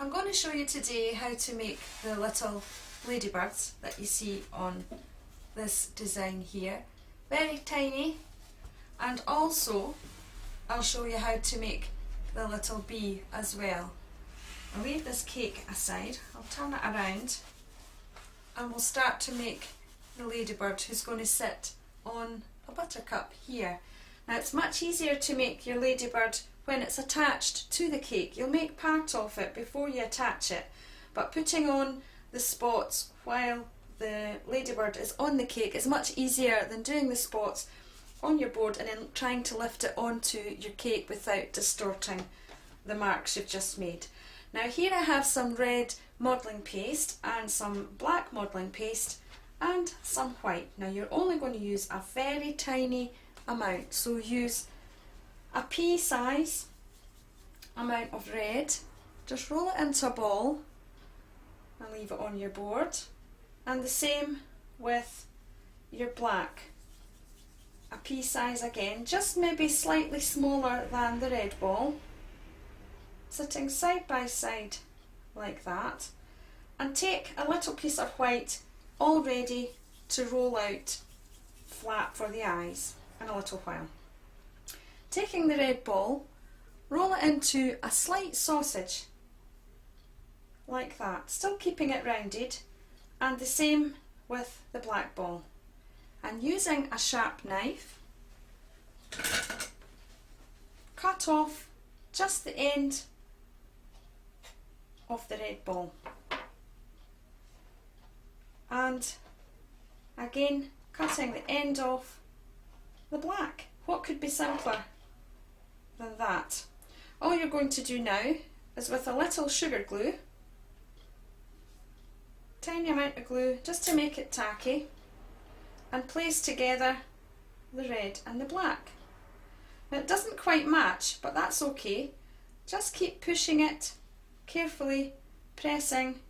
I'm going to show you today how to make the little ladybirds that you see on this design here. Very tiny, and also I'll show you how to make the little bee as well. I'll leave this cake aside, I'll turn it around and we'll start to make the ladybird who's going to sit on a buttercup here. Now it's much easier to make your ladybird when it's attached to the cake. You'll make part of it before you attach it, but putting on the spots while the ladybird is on the cake is much easier than doing the spots on your board and then trying to lift it onto your cake without distorting the marks you've just made. Now here I have some red modelling paste and some black modelling paste and some white. Now you're only going to use a very tiny amount, so use a pea size amount of red, just roll it into a ball and leave it on your board, and the same with your black, a pea size again, just maybe slightly smaller than the red ball, sitting side by side like that, and take a little piece of white all ready to roll out flat for the eyes in a little while. Taking the red ball, roll it into a slight sausage like that, still keeping it rounded, and the same with the black ball, and using a sharp knife cut off just the end of the red ball, and again cutting the end off the black. What could be simpler than that? All you're going to do now is, with a little sugar glue, tiny amount of glue just to make it tacky, and place together the red and the black. Now it doesn't quite match, but that's okay. Just keep pushing it carefully, pressing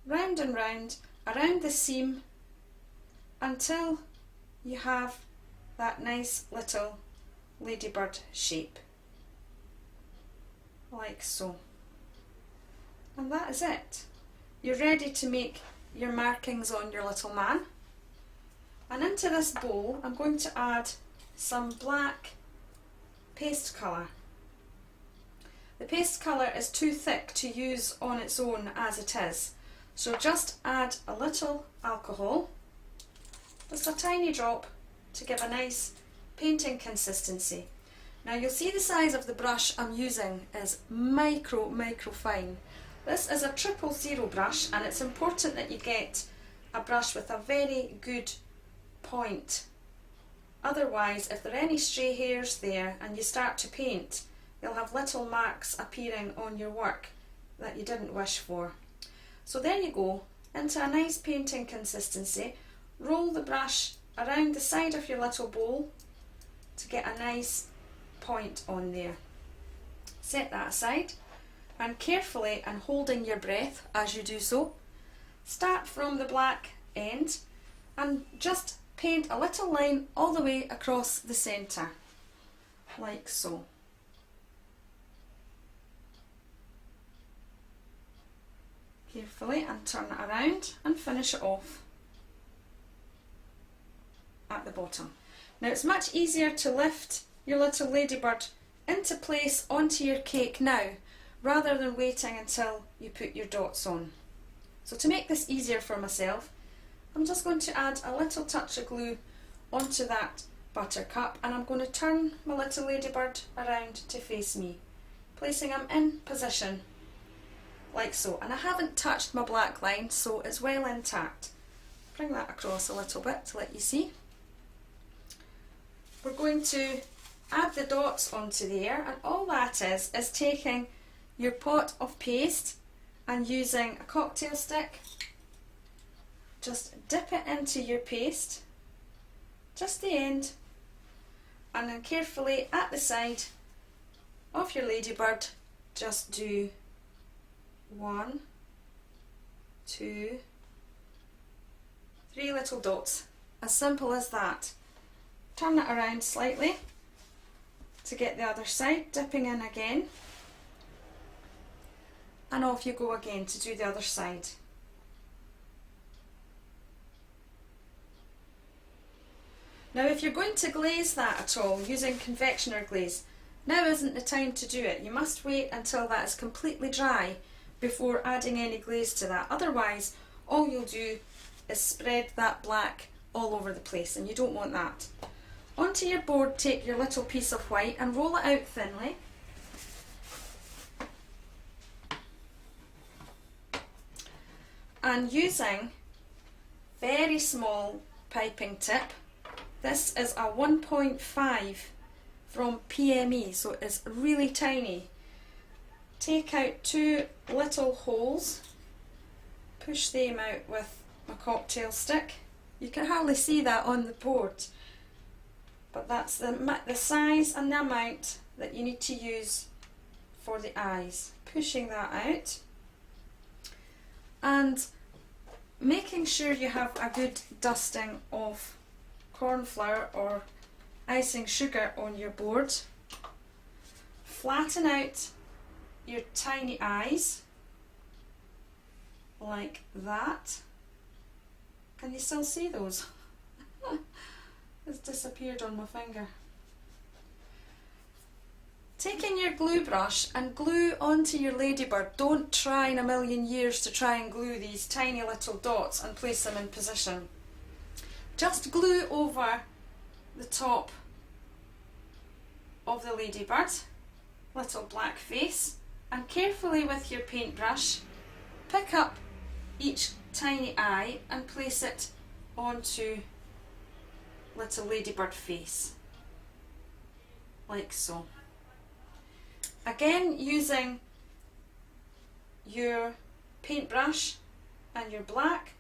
round and round around the seam until you have that nice little ladybird shape, like so. And that is it. You're ready to make your markings on your little man. And into this bowl I'm going to add some black paste colour. The paste colour is too thick to use on its own as it is, so just add a little alcohol, just a tiny drop, to give a nice painting consistency. Now you'll see the size of the brush I'm using is micro fine. This is a 000 brush, and it's important that you get a brush with a very good point. Otherwise, if there are any stray hairs there and you start to paint, you'll have little marks appearing on your work that you didn't wish for. So there you go, into a nice painting consistency. Roll the brush around the side of your little bowl to get a nice point on there. Set that aside, and carefully, and holding your breath as you do so, start from the black end and just paint a little line all the way across the centre, like so. Carefully, and turn it around and finish it off at the bottom. Now it's much easier to lift your little ladybird into place onto your cake now, rather than waiting until you put your dots on. So to make this easier for myself, I'm just going to add a little touch of glue onto that buttercup, and I'm going to turn my little ladybird around to face me, placing him in position like so. And I haven't touched my black line, so it's well intact. Bring that across a little bit to let you see. We're going to add the dots onto there, and all that is taking your pot of paste and using a cocktail stick, just dip it into your paste, just the end, and then carefully at the side of your ladybird just do 1, 2, 3 little dots, as simple as that. Turn it around slightly to get the other side, dipping in again, and off you go again to do the other side. Now if you're going to glaze that at all using confectioner glaze, now isn't the time to do it. You must wait until that is completely dry before adding any glaze to that. Otherwise, all you'll do is spread that black all over the place, and you don't want that. Onto your board, take your little piece of white and roll it out thinly. And using very small piping tip, this is a 1.5 from PME, so it's really tiny. Take out 2 little holes, push them out with a cocktail stick. You can hardly see that on the board, but that's the size and the amount that you need to use for the eyes. Pushing that out and making sure you have a good dusting of corn flour or icing sugar on your board. Flatten out your tiny eyes like that. Can you still see those? It's disappeared on my finger. Taking your glue brush and glue onto your ladybird. Don't try in a million years to try and glue these tiny little dots and place them in position. Just glue over the top of the ladybird, little black face, and carefully with your paintbrush pick up each tiny eye and place it onto little ladybird face, like so. Again, using your paintbrush and your black,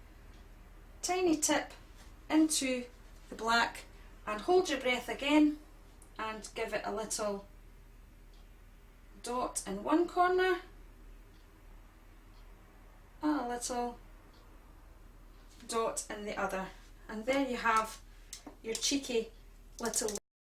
tiny tip into the black and hold your breath again and give it a little dot in one corner and a little dot in the other, and there you have your cheeky little